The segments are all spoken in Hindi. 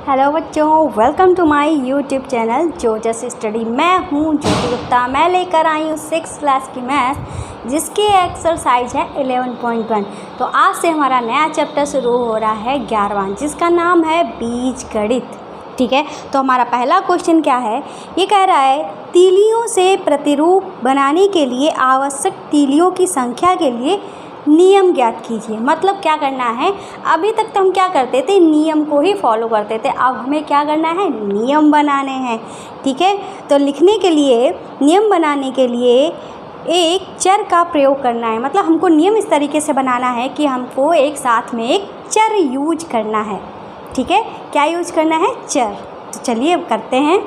हेलो बच्चों, welcome to my YouTube channel जोजस स्टडी। मैं हूँ ज्योति गुप्ता। मैं लेकर आई हूँ 6th क्लास की मैथ जिसकी एक्सरसाइज है 11.1। तो आज से हमारा नया चैप्टर शुरू हो रहा है 11वां, जिसका नाम है बीजगणित। ठीक है, तो हमारा पहला क्वेश्चन क्या है, ये कह रहा है तीलियों से प्रतिरूप बनाने के लिए आवश्यक तीलियों की संख्या के लिए नियम ज्ञात कीजिए। मतलब क्या करना है, अभी तक तो हम क्या करते थे, नियम को ही फॉलो करते थे। अब हमें क्या करना है, नियम बनाने हैं। ठीक है, तो लिखने के लिए, नियम बनाने के लिए एक चर का प्रयोग करना है। मतलब हमको नियम इस तरीके से बनाना है कि हमको एक साथ में एक चर यूज करना है। ठीक है, क्या यूज करना है, चर। तो चलिए अब करते हैं।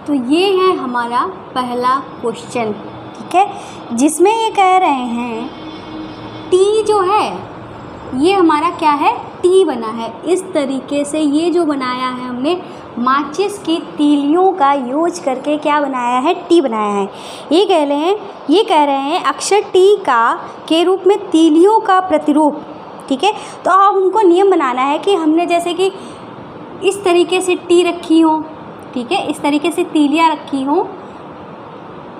तो ये है हमारा पहला क्वेश्चन, ठीक है, जिसमें ये कह रहे हैं टी जो है ये हमारा क्या है, टी बना है। इस तरीके से ये जो बनाया है हमने माचिस की तीलियों का यूज करके क्या बनाया है, टी बनाया है। ये कह रहे हैं अक्षर टी का के रूप में तीलियों का प्रतिरूप। ठीक है, तो अब हमको नियम बनाना है कि हमने जैसे कि इस तरीके से टी रखी हो, ठीक है, इस तरीके से तीलियाँ रखी हो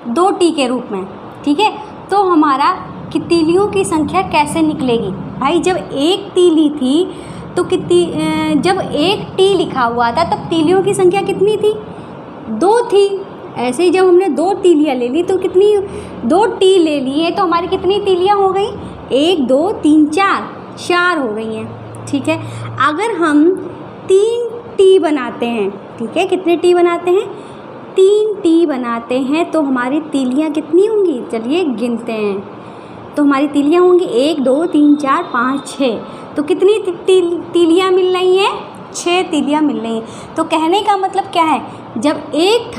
2 टी के रूप में। ठीक है, तो हमारा कि तीलियों की संख्या कैसे निकलेगी भाई। जब एक तीली थी तो कितनी, जब एक टी लिखा हुआ था तब तीलियों की संख्या कितनी थी, 2 थी। ऐसे ही जब हमने 2 तीलियाँ ले ली तो कितनी, 2 टी ले ली है तो हमारी कितनी तीलियाँ हो गई, 1 2 3 4 हो गई हैं। ठीक है, अगर हम 3 टी बनाते हैं, ठीक है, कितने टी बनाते हैं, 3 टी बनाते हैं तो हमारी तीलियाँ कितनी होंगी, चलिए गिनते हैं। तो हमारी तीलियाँ होंगी 1 2 3 4 5 6। तो कितनी तीलियाँ मिल रही हैं, 6 तीलियाँ मिल रही हैं। तो कहने का मतलब क्या है, जब एक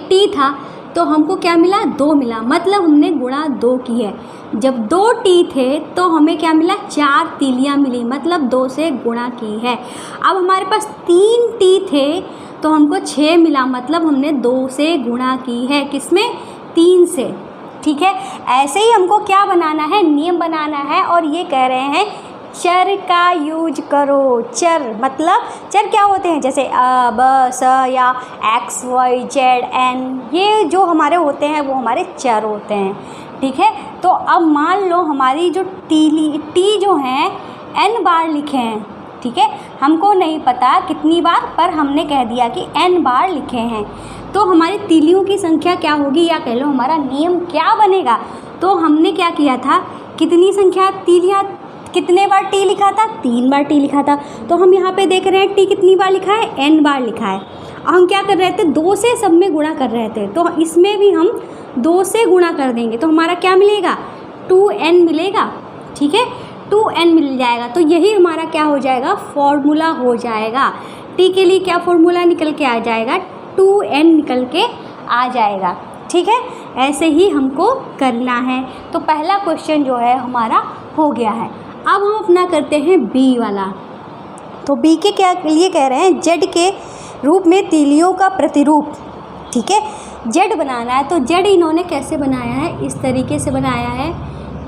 टी था तो हमको क्या मिला, 2 मिला। मतलब हमने गुणा 2 की है। जब 2 टी थे तो हमें क्या मिला, 4 तीलियाँ मिली। मतलब 2 से गुणा की है। अब हमारे पास 3 टी थे तो हमको 6 मिला। मतलब हमने 2 से गुणा की है, किसमें, 3 से। ठीक है, ऐसे ही हमको क्या बनाना है, नियम बनाना है। और ये कह रहे हैं चर का यूज करो। चर मतलब चर क्या होते हैं, जैसे अ ब स या x y z n, ये जो हमारे होते हैं वो हमारे चर होते हैं। ठीक है, तो अब मान लो हमारी जो टी जो हैं n बार लिखे हैं। ठीक है, हमको नहीं पता कितनी बार, पर हमने कह दिया कि n बार लिखे हैं। तो हमारी तीलियों की संख्या क्या होगी, या कह लो हमारा नियम क्या बनेगा। तो हमने क्या किया था, कितनी संख्या तीलियाँ, कितने बार टी लिखा था, 3 बार टी लिखा था। तो हम यहाँ पे देख रहे हैं टी कितनी बार लिखा है, n बार लिखा है। और हम क्या कर रहे थे, 2 से सब में गुणा कर रहे थे। तो इसमें भी हम 2 से गुणा कर देंगे तो हमारा क्या मिलेगा, 2n मिलेगा। ठीक है, 2n मिल जाएगा। तो यही हमारा क्या हो जाएगा, फॉर्मूला हो जाएगा। टी के लिए क्या फॉर्मूला निकल के आ जाएगा, 2n निकल के आ जाएगा। ठीक है, ऐसे ही हमको करना है। तो पहला क्वेश्चन जो है हमारा हो गया है। अब हम अपना करते हैं बी वाला। तो बी के क्या लिए कह रहे हैं, जेड के रूप में तीलियों का प्रतिरूप। ठीक है, जेड बनाना है। तो जेड इन्होंने कैसे बनाया है, इस तरीके से बनाया है,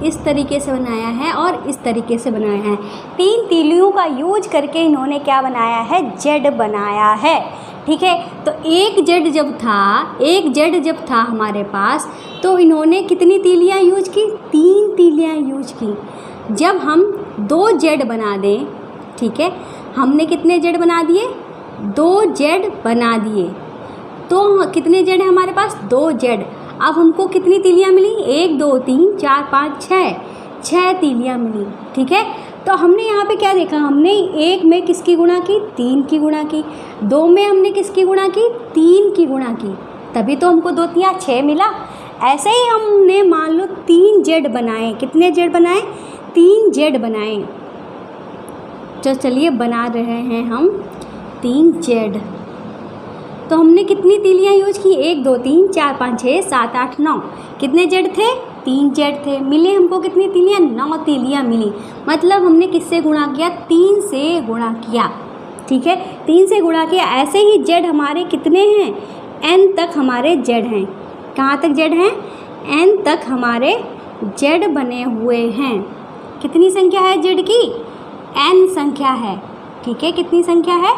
इस तरीके से बनाया है और इस तरीके से बनाया है। 3 तीलियों का यूज करके इन्होंने क्या बनाया है, जेड बनाया है। ठीक है, तो एक जेड जब था हमारे पास तो इन्होंने कितनी तीलियाँ यूज की, 3 तीलियाँ यूज की। जब हम 2 जेड बना दें, ठीक है, हमने कितने जेड बना दिए, 2 जेड बना दिए। तो कितने जेड है हमारे पास, 2 जेड। अब हमको कितनी तीलियाँ मिली, 1 2 3 4 5 6 तीलियाँ मिली। ठीक है, तो हमने यहाँ पे क्या देखा, हमने 1 में किसकी गुणा की, 3 की गुणा की। 2 में हमने किसकी गुणा की, 3 की गुणा की, तभी तो हमको 2 3 6 मिला। ऐसे ही हमने मान लो 3 जेड बनाए। कितने जेड बनाए, 3 जेड बनाए। तो चलिए बना रहे हैं हम 3 जेड। तो हमने कितनी तीलियाँ यूज की, 1 2 3 4 5 6 7 8 9। कितने जेड थे, 3 जेड थे। मिले हमको कितनी तीलियाँ, 9 तीलियाँ मिली। मतलब हमने किससे गुणा किया, 3 से गुणा किया। ठीक है, 3 से गुणा किया। ऐसे ही जेड हमारे कितने हैं, n तक हमारे जेड हैं। कहाँ तक जेड हैं, n तक हमारे जेड बने हुए हैं। कितनी संख्या है जेड की? n संख्या है। ठीक है, कितनी संख्या है?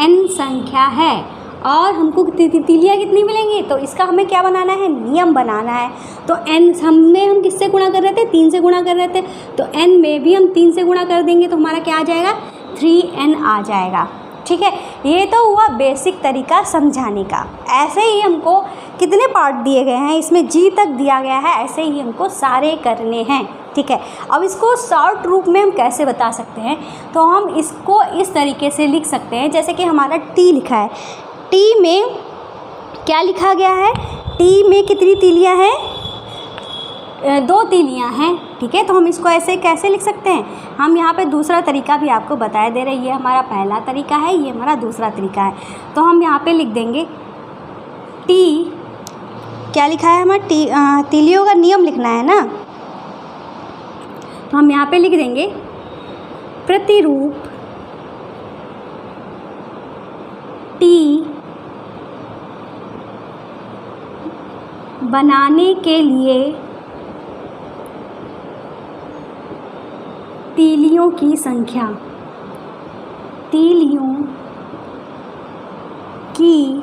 n संख्या है। और हमको तीलियाँ कितनी मिलेंगी? तो इसका हमें क्या बनाना है? नियम बनाना है। तो n हम किससे गुणा कर रहे थे? 3 से गुणा कर रहे थे। तो n में भी हम 3 से गुणा कर देंगे तो हमारा क्या आ जाएगा? 3n आ जाएगा। ठीक है, ये तो हुआ बेसिक तरीका समझाने का। ऐसे ही हमको कितने पार्ट दिए गए हैं, इसमें जी तक दिया गया है, ऐसे ही हमको सारे करने हैं। ठीक है, अब इसको शॉर्ट रूप में हम कैसे बता सकते हैं? तो हम इसको इस तरीके से लिख सकते हैं, जैसे कि हमारा टी लिखा है, टी में क्या लिखा गया है? टी में कितनी तीलियाँ हैं? 2 तीलियाँ हैं। ठीक है, तो हम इसको ऐसे कैसे लिख सकते हैं? हम यहाँ पे दूसरा तरीका भी आपको बताया दे रहे हैं। ये हमारा पहला तरीका है, ये हमारा दूसरा तरीका है। तो हम यहाँ पे लिख देंगे टी, क्या लिखा है हमारा? टी, तीलियों का नियम लिखना है ना, तो हम यहाँ पे लिख देंगे प्रतिरूप टी बनाने के लिए तीलियों की संख्या, तीलियों की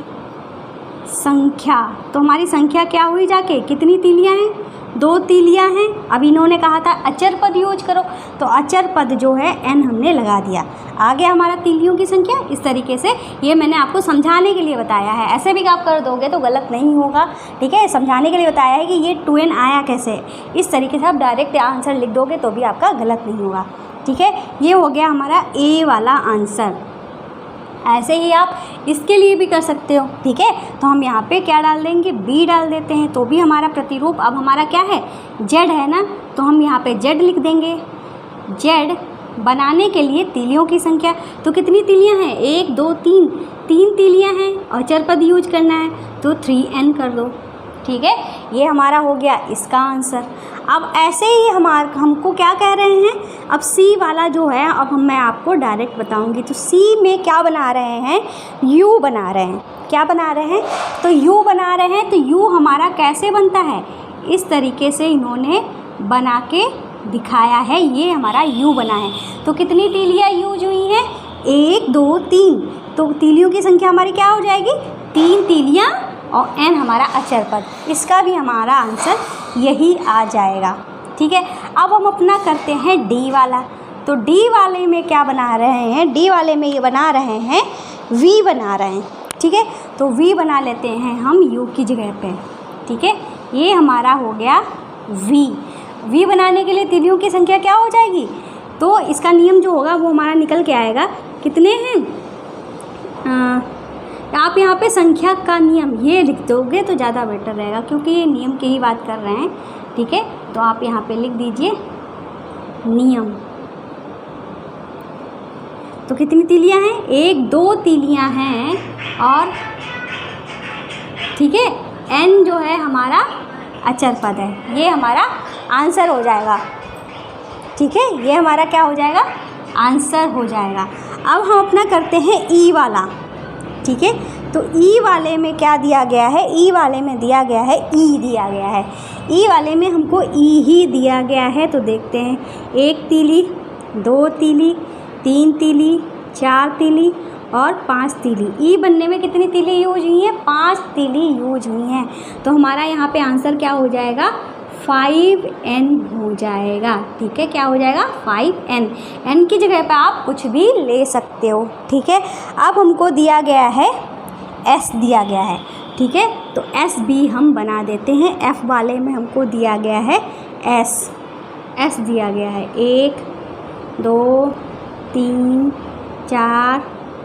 संख्या। तो हमारी संख्या क्या हुई जाके? कितनी तीलियाँ हैं? 2 तीलियाँ हैं। अब इन्होंने कहा था अचर पद यूज करो, तो अचर पद जो है n हमने लगा दिया। आ गया हमारा तीलियों की संख्या। इस तरीके से ये मैंने आपको समझाने के लिए बताया है, ऐसे भी आप कर दोगे तो गलत नहीं होगा। ठीक है, समझाने के लिए बताया है कि ये 2n आया कैसे। इस तरीके से आप डायरेक्ट आंसर लिख दोगे तो भी आपका गलत नहीं होगा। ठीक है, ये हो गया हमारा ए वाला आंसर। ऐसे ही आप इसके लिए भी कर सकते हो। ठीक है, तो हम यहाँ पे क्या डाल देंगे? बी डाल देते हैं, तो भी हमारा प्रतिरूप अब हमारा क्या है? जेड है ना, तो हम यहाँ पे जेड लिख देंगे। जेड बनाने के लिए तीलियों की संख्या, तो कितनी तीलियाँ हैं? 1 2 3, 3 तीलियाँ हैं। अचर पद यूज करना है तो 3n कर दो। ठीक है, ये हमारा हो गया इसका आंसर। अब ऐसे ही हमको क्या कह रहे हैं? अब सी वाला जो है, अब मैं आपको डायरेक्ट बताऊंगी। तो सी में क्या बना रहे हैं? यू बना रहे हैं। क्या बना रहे हैं? तो यू बना रहे हैं। तो यू हमारा कैसे बनता है? इस तरीके से इन्होंने बना के दिखाया है, ये हमारा यू बना है। तो कितनी तीलियाँ यूज हुई हैं? 1 2 3। तो तीलियों की संख्या हमारी क्या हो जाएगी? 3 तीलियाँ और n हमारा अचर पद। इसका भी हमारा आंसर यही आ जाएगा। ठीक है, अब हम अपना करते हैं डी वाला। तो डी वाले में क्या बना रहे हैं? डी वाले में ये बना रहे हैं v बना रहे हैं। ठीक है, तो v बना लेते हैं हम u की जगह पे। ठीक है, ये हमारा हो गया v बनाने के लिए तीलियों की संख्या क्या हो जाएगी? तो इसका नियम जो होगा वो हमारा निकल के आएगा। कितने हैं? आप यहाँ पे संख्या का नियम ये लिख दोगे तो ज़्यादा बेटर रहेगा, क्योंकि ये नियम की ही बात कर रहे हैं। ठीक है, तो आप यहाँ पे लिख दीजिए नियम। तो कितनी तीलियाँ हैं? 1 2 तीलियाँ हैं। और ठीक है, n जो है हमारा अचर पद है। ये हमारा आंसर हो जाएगा। ठीक है, ये हमारा क्या हो जाएगा? आंसर हो जाएगा। अब हम अपना करते हैं ई वाला। ठीक है, तो ई वाले में क्या दिया गया है? ई वाले में दिया गया है ई दिया गया है। ई वाले में हमको ई ही दिया गया है। तो देखते हैं, 1 तीली, 2 तीली, 3 तीली, 4 तीली और 5 तीली। ई बनने में कितनी तीली यूज हुई हैं? 5 तीली यूज हुई हैं। तो हमारा यहाँ पे आंसर क्या हो जाएगा? 5n हो जाएगा। ठीक है, क्या हो जाएगा? 5n। n की जगह पे आप कुछ भी ले सकते हो। ठीक है, अब हमको दिया गया है s दिया गया है। ठीक है, तो s भी हम बना देते हैं। f वाले में हमको दिया गया है s दिया गया है 1 2 3 4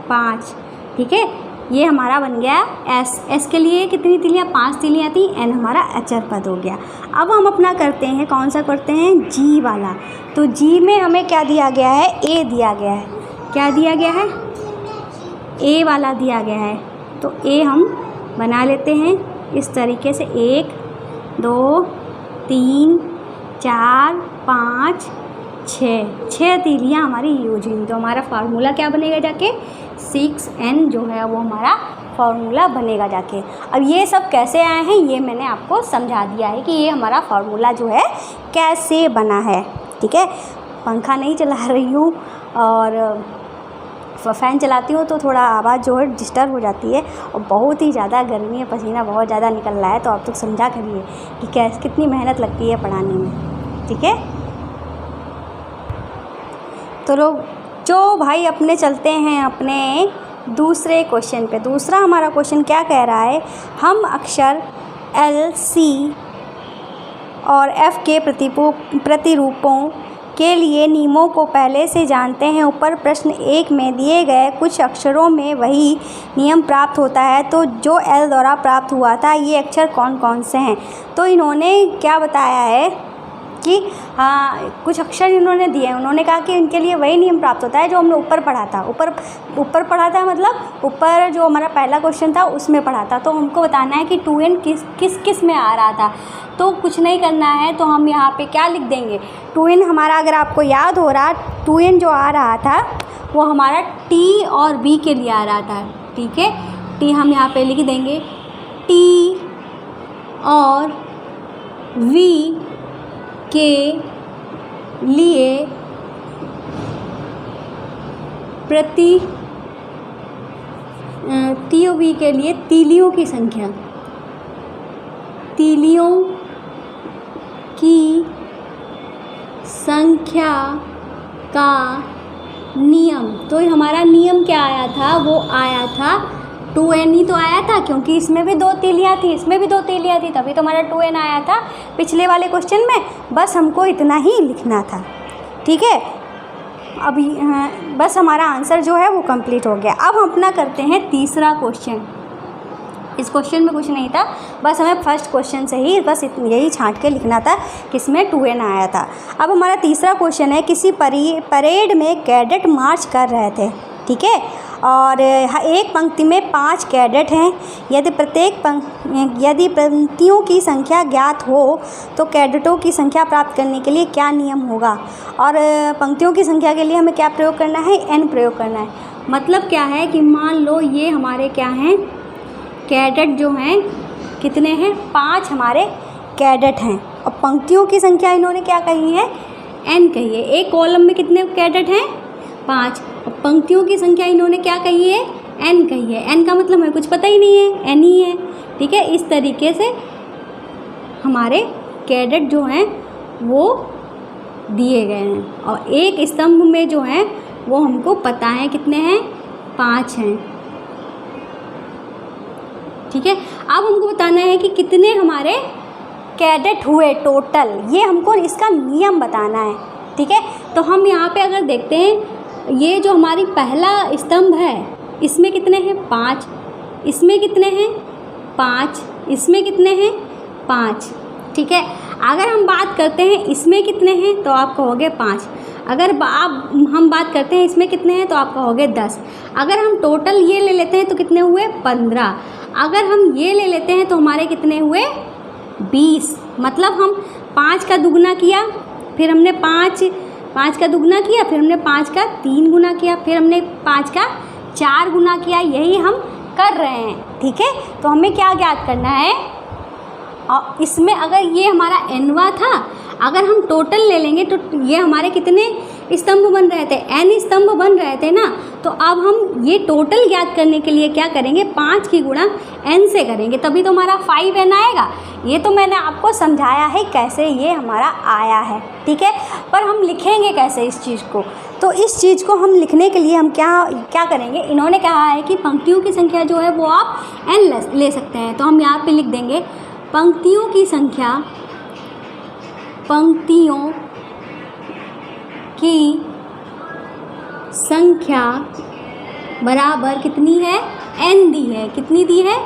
5। ठीक है, ये हमारा बन गया s के लिए कितनी तीलियाँ? 5 तीलियाँ थी। n हमारा अचर पद हो गया। अब हम अपना करते हैं, कौन सा करते हैं? g वाला। तो g में हमें क्या दिया गया है? a दिया गया है। क्या दिया गया है? a वाला दिया गया है। तो a हम बना लेते हैं इस तरीके से, 1 2 3 4 5 6 तीलियाँ हमारी यूज हुई। तो हमारा फार्मूला क्या बनेगा जाके? 6n जो है वो हमारा फार्मूला बनेगा जाके। अब ये सब कैसे आए हैं ये मैंने आपको समझा दिया है कि ये हमारा फार्मूला जो है कैसे बना है। ठीक है, पंखा नहीं चला रही हूँ और फ़ैन चलाती हूँ तो थोड़ा आवाज़ जो है डिस्टर्ब हो जाती है और बहुत ही ज़्यादा गर्मी है, पसीना बहुत ज़्यादा निकल रहा है। तो आप लोग समझा करिए कि कितनी मेहनत लगती है पढ़ाने में, ठीक है। तो लोग जो भाई अपने चलते हैं अपने दूसरे क्वेश्चन पे। दूसरा हमारा क्वेश्चन क्या कह रहा है, हम अक्षर L, C और F के प्रतिरूपों के लिए नियमों को पहले से जानते हैं। ऊपर प्रश्न 1 में दिए गए कुछ अक्षरों में वही नियम प्राप्त होता है तो जो L द्वारा प्राप्त हुआ था ये अक्षर कौन कौन से हैं। तो इन्होंने क्या बताया है कि कुछ अक्षर इन्होंने दिए हैं। उन्होंने कहा कि इनके लिए वही नियम प्राप्त होता है जो हमने ऊपर पढ़ा था। ऊपर पढ़ा था मतलब ऊपर जो हमारा पहला क्वेश्चन था उसमें पढ़ा था। तो हमको बताना है कि 2n किस में आ रहा था। तो कुछ नहीं करना है, तो हम यहाँ पे क्या लिख देंगे, 2n हमारा, अगर आपको याद हो रहा 2n जो आ रहा था वो हमारा T और V के लिए आ रहा था, ठीक है। T हम यहाँ पे लिख देंगे, T और V के लिए T और V के लिए तीलियों की संख्या, तीलियों की संख्या का नियम। तो हमारा नियम क्या आया था, वो आया था 2n ही तो आया था, क्योंकि इसमें भी 2 तीलियाँ थी, इसमें भी 2 तीलियाँ थी, तभी तो हमारा 2n आया था पिछले वाले क्वेश्चन में। बस हमको इतना ही लिखना था, ठीक है। अभी बस हमारा आंसर जो है वो कंप्लीट हो गया। अब हम अपना करते हैं तीसरा क्वेश्चन। इस क्वेश्चन में कुछ नहीं था, बस हमें फर्स्ट क्वेश्चन से ही बस यही छांट के लिखना था किसमें 2n आया था। अब हमारा तीसरा क्वेश्चन है, किसी परेड में कैडेट मार्च कर रहे थे, ठीक है, और एक पंक्ति में 5 कैडेट हैं। यदि पंक्तियों की संख्या ज्ञात हो तो कैडेटों की संख्या प्राप्त करने के लिए क्या नियम होगा। और पंक्तियों की संख्या के लिए हमें क्या प्रयोग करना है, n प्रयोग करना है। मतलब क्या है कि मान लो ये हमारे क्या हैं, कैडेट जो हैं कितने हैं, 5 हमारे कैडेट हैं। और पंक्तियों की संख्या इन्होंने क्या कही है, n कही है। एक कॉलम में कितने कैडेट हैं, 5। और पंक्तियों की संख्या इन्होंने क्या कही है, n कही है। n का मतलब हमें कुछ पता ही नहीं है, n ही है, ठीक है। इस तरीके से हमारे कैडेट जो हैं वो दिए गए हैं। और एक स्तंभ में जो हैं वो हमको पता है कितने हैं, 5 हैं, ठीक है। अब हमको बताना है कि कितने हमारे कैडेट हुए टोटल, ये हमको इसका नियम बताना है, ठीक है। तो हम यहाँ पे अगर देखते हैं, ये जो हमारी पहला स्तंभ है इसमें कितने हैं, 5, इसमें कितने हैं, 5, इसमें कितने हैं, 5, ठीक है। अगर हम बात करते हैं इसमें कितने हैं तो आप कहोगे 5। अगर हम बात करते हैं इसमें कितने हैं तो आप कहोगे 10। अगर हम टोटल ये ले लेते हैं तो कितने हुए, 15। अगर हम ये ले लेते हैं तो हमारे कितने हुए, 20। मतलब हम 5 का दुगना किया, फिर हमने 5 का दुगना किया, फिर हमने 5 का 3 गुना किया, फिर हमने 5 का 4 गुना किया। यही हम कर रहे हैं, ठीक है। तो हमें क्या ज्ञात करना है, और इसमें अगर ये हमारा nवा था, अगर हम टोटल ले लेंगे तो ये हमारे कितने स्तंभ बन रहे थे, n स्तंभ बन रहे थे ना। तो अब हम ये टोटल ज्ञात करने के लिए क्या करेंगे, 5 की गुणा n से करेंगे, तभी तो हमारा 5n आएगा। ये तो मैंने आपको समझाया है कैसे ये हमारा आया है, ठीक है। पर हम लिखेंगे कैसे इस चीज़ को, तो इस चीज़ को हम लिखने के लिए हम क्या करेंगे, इन्होंने कहा है कि पंक्तियों की संख्या जो है वो आप n ले सकते हैं। तो हम यहाँ पे लिख देंगे पंक्तियों की संख्या, पंक्तियों की संख्या बराबर कितनी है, n दी है, कितनी दी है,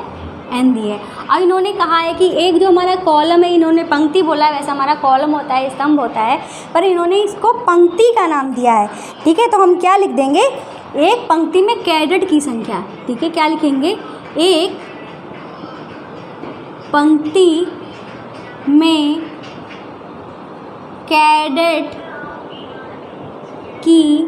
n दी है। और इन्होंने कहा है कि एक जो हमारा कॉलम है, इन्होंने पंक्ति बोला है, वैसा हमारा कॉलम होता है, स्तंभ होता है, पर इन्होंने इसको पंक्ति का नाम दिया है, ठीक है। तो हम क्या लिख देंगे, एक पंक्ति में कैडेट की संख्या, ठीक है। क्या लिखेंगे, एक पंक्ति में कैडेट की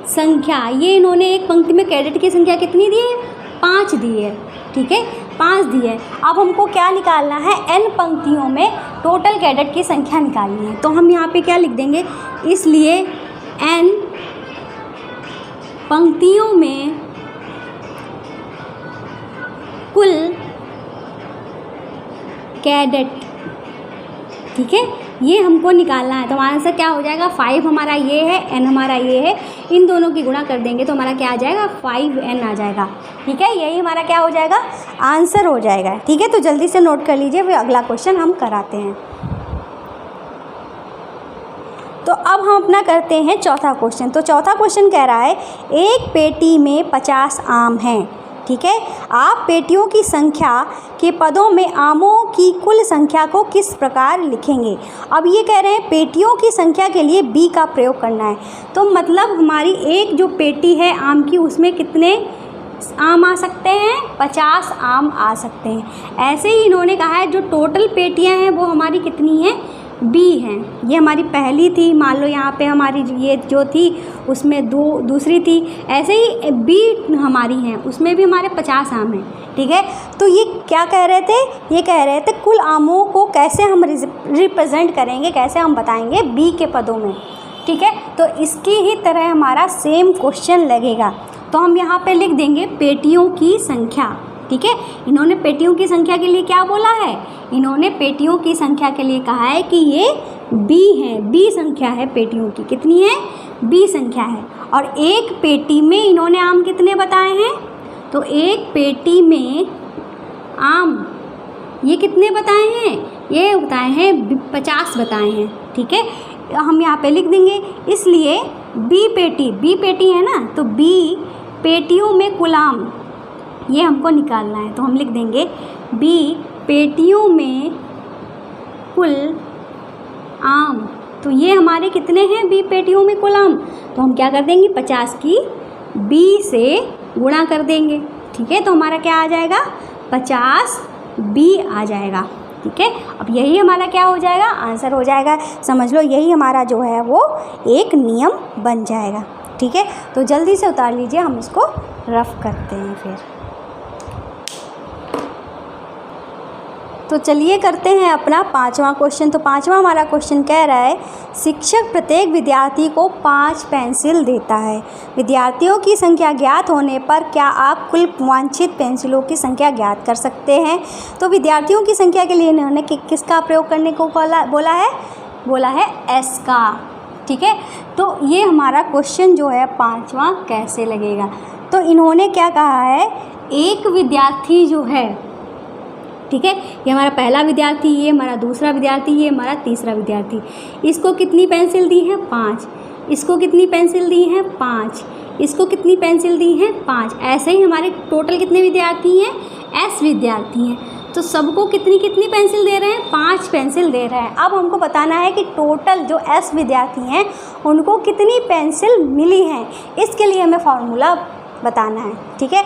संख्या, ये इन्होंने एक पंक्ति में कैडेट की संख्या कितनी दी है, 5 दी है, ठीक है, 5 दी है। अब हमको क्या निकालना है, n पंक्तियों में टोटल कैडेट की संख्या निकालनी है। तो हम यहाँ पे क्या लिख देंगे, इसलिए n पंक्तियों में कुल कैडेट, ठीक है, ये हमको निकालना है। तो हमारा आंसर क्या हो जाएगा, 5 हमारा ये है, n हमारा ये है, इन दोनों की गुणा कर देंगे तो हमारा क्या आ जाएगा, 5n आ जाएगा। ठीक है, यही हमारा क्या हो जाएगा, आंसर हो जाएगा। ठीक है, तो जल्दी से नोट कर लीजिए, फिर अगला क्वेश्चन हम कराते हैं। तो अब हम अपना करते हैं चौथा क्वेश्चन। तो चौथा क्वेश्चन कह रहा है, एक पेटी में 50 आम हैं। ठीक है, आप पेटियों की संख्या के पदों में आमों की कुल संख्या को किस प्रकार लिखेंगे। अब ये कह रहे हैं पेटियों की संख्या के लिए b का प्रयोग करना है। तो मतलब हमारी एक जो पेटी है आम की, उसमें कितने आम आ सकते हैं, 50 आम आ सकते हैं। ऐसे ही इन्होंने कहा है जो टोटल पेटियां हैं वो हमारी कितनी हैं, b हैं। ये हमारी पहली थी, मान लो यहाँ पे हमारी ये जो थी उसमें दूसरी थी, ऐसे ही b हमारी हैं, उसमें भी हमारे 50 आम हैं। ठीक है, तो ये क्या कह रहे थे, ये कह रहे थे कुल आमों को कैसे हम रिप्रेजेंट करेंगे, कैसे हम बताएंगे b के पदों में। ठीक है, तो इसकी ही तरह हमारा सेम क्वेश्चन लगेगा। तो हम यहाँ पे लिख देंगे पेटियों की संख्या। ठीक है, इन्होंने पेटियों की संख्या के लिए क्या बोला है, इन्होंने पेटियों की संख्या के लिए कहा है कि ये b है, b संख्या है पेटियों की, कितनी है, b संख्या है। और एक पेटी में इन्होंने आम कितने बताए हैं, तो एक पेटी में आम ये कितने बताए हैं, ये बताए हैं 50 बताए हैं। ठीक है, हम यहाँ पे लिख देंगे, इसलिए b पेटी है ना, तो b पेटियों में कुल आम ये हमको निकालना है। तो हम लिख देंगे b पेटियों में कुल आम, तो ये हमारे कितने हैं, b पेटियों में कुल आम, तो हम क्या कर देंगे, 50 की b से गुणा कर देंगे। ठीक है, तो हमारा क्या आ जाएगा, 50b आ जाएगा। ठीक है, अब यही हमारा क्या हो जाएगा, आंसर हो जाएगा। समझ लो यही हमारा जो है वो एक नियम बन जाएगा। ठीक है, तो जल्दी से उतार लीजिए, हम इसको रफ करते हैं फिर। तो चलिए करते हैं अपना पांचवा क्वेश्चन। तो पांचवा हमारा क्वेश्चन कह रहा है, शिक्षक प्रत्येक विद्यार्थी को 5 पेंसिल देता है। विद्यार्थियों की संख्या ज्ञात होने पर क्या आप कुल वांछित पेंसिलों की संख्या ज्ञात कर सकते हैं। तो विद्यार्थियों की संख्या के लिए इन्होंने किसका प्रयोग करने को बोला है s का। ठीक है, तो ये हमारा क्वेश्चन जो है पांचवा कैसे लगेगा। तो इन्होंने क्या कहा है, एक विद्यार्थी जो है, ठीक है, ये हमारा पहला विद्यार्थी, ये हमारा दूसरा विद्यार्थी, ये हमारा तीसरा विद्यार्थी, इसको कितनी पेंसिल दी है, 5, इसको कितनी पेंसिल दी है, 5, इसको कितनी पेंसिल दी है, 5। ऐसे ही हमारे टोटल कितने विद्यार्थी हैं, s विद्यार्थी हैं। तो सबको कितनी कितनी पेंसिल दे रहे हैं, 5 पेंसिल दे रहे हैं। अब हमको बताना है कि टोटल जो s विद्यार्थी हैं उनको कितनी पेंसिल मिली हैं, इसके लिए हमें फॉर्मूला बताना है। ठीक है,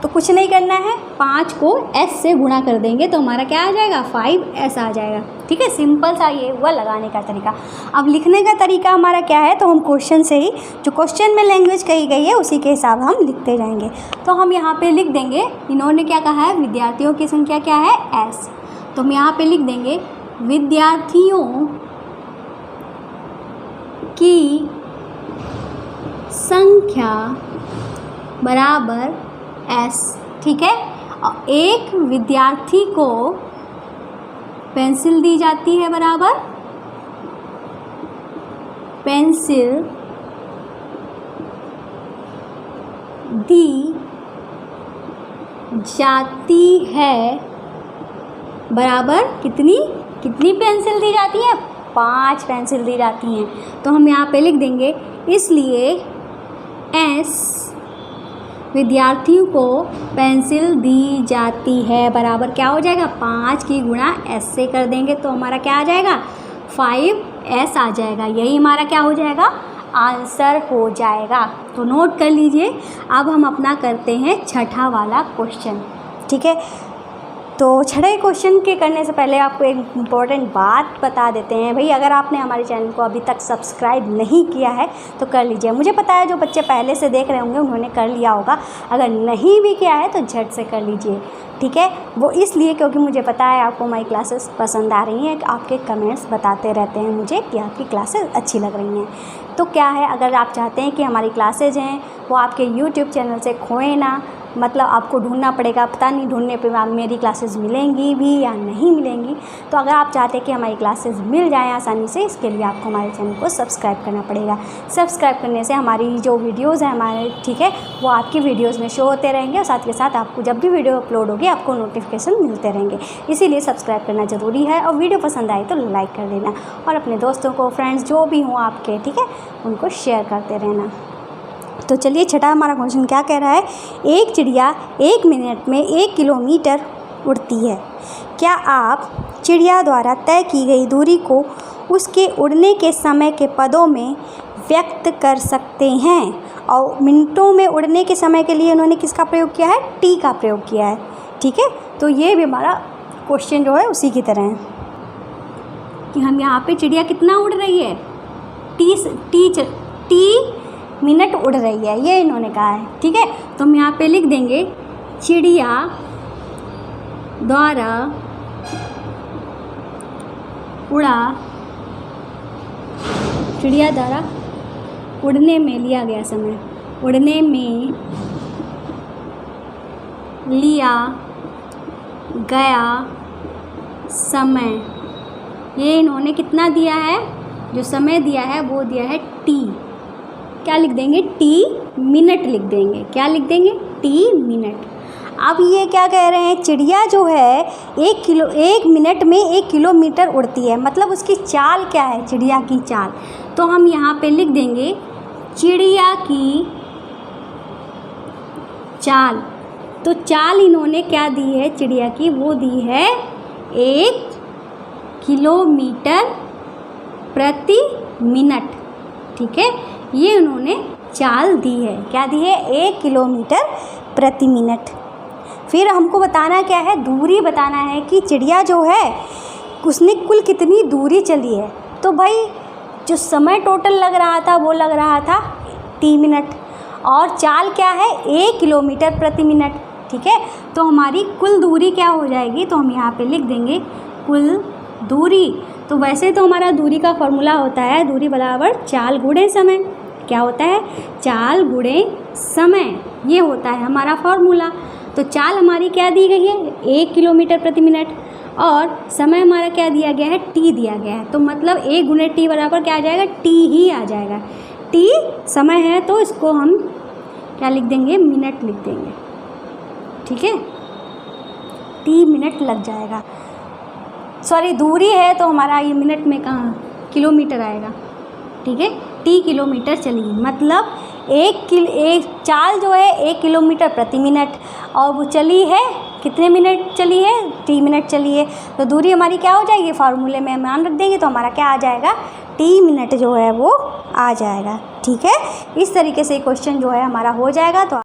तो कुछ नहीं करना है, 5 को s से गुणा कर देंगे तो हमारा क्या आ जाएगा, 5s आ जाएगा। ठीक है, सिंपल सा ये हुआ लगाने का तरीका। अब लिखने का तरीका हमारा क्या है, तो हम क्वेश्चन से ही, जो क्वेश्चन में लैंग्वेज कही गई है उसी के हिसाब हम लिखते जाएंगे। तो हम यहाँ पे लिख देंगे, इन्होंने क्या कहा है, विद्यार्थियों की संख्या क्या है, s, तो हम यहाँ पे लिख देंगे विद्यार्थियों की संख्या बराबर s। ठीक है, और एक विद्यार्थी को पेंसिल दी जाती है बराबर, पेंसिल दी जाती है बराबर कितनी पेंसिल दी जाती है, 5 पेंसिल दी जाती हैं। तो हम यहाँ पे लिख देंगे, इसलिए s विद्यार्थियों को पेंसिल दी जाती है बराबर क्या हो जाएगा, 5 की गुणा s से कर देंगे तो हमारा क्या आ जाएगा, 5s आ जाएगा। यही हमारा क्या हो जाएगा, आंसर हो जाएगा। तो नोट कर लीजिए। अब हम अपना करते हैं छठा वाला क्वेश्चन। ठीक है, तो छठे क्वेश्चन के करने से पहले आपको एक इम्पॉर्टेंट बात बता देते हैं भाई, अगर आपने हमारे चैनल को अभी तक सब्सक्राइब नहीं किया है तो कर लीजिए। मुझे पता है जो बच्चे पहले से देख रहे होंगे उन्होंने कर लिया होगा, अगर नहीं भी किया है तो झट से कर लीजिए, ठीक है। वो इसलिए क्योंकि मुझे पता है आपको हमारी क्लासेस पसंद आ रही हैं, आपके कमेंट्स बताते रहते हैं मुझे कि आपकी क्लासेस अच्छी लग रही हैं। तो क्या है, अगर आप चाहते हैं कि हमारी क्लासेज हैं वो आपके यूट्यूब चैनल से खोए ना, मतलब आपको ढूंढना पड़ेगा, पता नहीं ढूंढने पे मेरी क्लासेस मिलेंगी भी या नहीं मिलेंगी, तो अगर आप चाहते हैं कि हमारी क्लासेस मिल जाएं आसानी से, इसके लिए आपको हमारे चैनल को सब्सक्राइब करना पड़ेगा। सब्सक्राइब करने से हमारी जो वीडियोज़ हैं हमारे, ठीक है, वो आपकी वीडियोज़ में शो होते रहेंगे और साथ के साथ आपको जब भी वीडियो अपलोड होगी आपको नोटिफिकेशन मिलते रहेंगे। इसीलिए सब्सक्राइब करना ज़रूरी है और वीडियो पसंद आए तो लाइक कर देना और अपने दोस्तों को, फ्रेंड्स जो भी हों आपके, ठीक है, उनको शेयर करते रहना। तो चलिए छठा हमारा क्वेश्चन क्या कह रहा है, एक चिड़िया 1 मिनट में 1 किलोमीटर उड़ती है। क्या आप चिड़िया द्वारा तय की गई दूरी को उसके उड़ने के समय के पदों में व्यक्त कर सकते हैं? और मिनटों में उड़ने के समय के लिए उन्होंने किसका प्रयोग किया है? टी का प्रयोग किया है, ठीक है। तो ये भी हमारा क्वेश्चन जो है उसी की तरह है कि हम यहाँ पे चिड़िया कितना उड़ रही है, टी मिनट उड़ रही है, ये इन्होंने कहा है, ठीक है। तो हम यहाँ पे लिख देंगे चिड़िया द्वारा उड़ने में लिया गया समय, उड़ने में लिया गया समय, ये इन्होंने कितना दिया है, जो समय दिया है वो दिया है टी। क्या लिख देंगे? टी मिनट लिख देंगे। क्या लिख देंगे? T minute. अब ये क्या कह रहे हैं, चिड़िया जो है 1 मिनट में 1 किलोमीटर उड़ती है, मतलब उसकी चाल क्या है, चिड़िया की चाल। तो हम यहाँ पे लिख देंगे चिड़िया की चाल। तो चाल इन्होंने क्या दी है चिड़िया की, वो दी है 1 किलोमीटर प्रति मिनट, ठीक है। ये उन्होंने चाल दी है, क्या दी है? 1 किलोमीटर प्रति मिनट। फिर हमको बताना क्या है, दूरी बताना है कि चिड़िया जो है उसने कुल कितनी दूरी चली है। तो भाई जो समय टोटल लग रहा था वो लग रहा था टी मिनट, और चाल क्या है? 1 किलोमीटर प्रति मिनट, ठीक है। तो हमारी कुल दूरी क्या हो जाएगी, तो हम यहाँ पे लिख देंगे कुल दूरी। तो वैसे तो हमारा दूरी का फॉर्मूला होता है दूरी बराबर चाल गुणे समय। क्या होता है? चाल गुणे समय, ये होता है हमारा फॉर्मूला। तो चाल हमारी क्या दी गई है? 1 किलोमीटर प्रति मिनट, और समय हमारा क्या दिया गया है? टी दिया गया है। तो मतलब 1 गुणे टी बराबर क्या आ जाएगा? टी ही आ जाएगा। टी समय है तो इसको हम क्या लिख देंगे? मिनट लिख देंगे, ठीक है। टी मिनट लग जाएगा, सॉरी दूरी है तो हमारा ये मिनट में कहाँ किलोमीटर आएगा, ठीक है। टी किलोमीटर चली, मतलब एक चाल जो है 1 किलोमीटर प्रति मिनट, और वो चली है कितने मिनट चली है? टी मिनट चली है। तो दूरी हमारी क्या हो जाएगी? फार्मूले में मान रख देंगे तो हमारा क्या आ जाएगा? टी मिनट जो है वो आ जाएगा, ठीक है। इस तरीके से क्वेश्चन जो है हमारा हो जाएगा। तो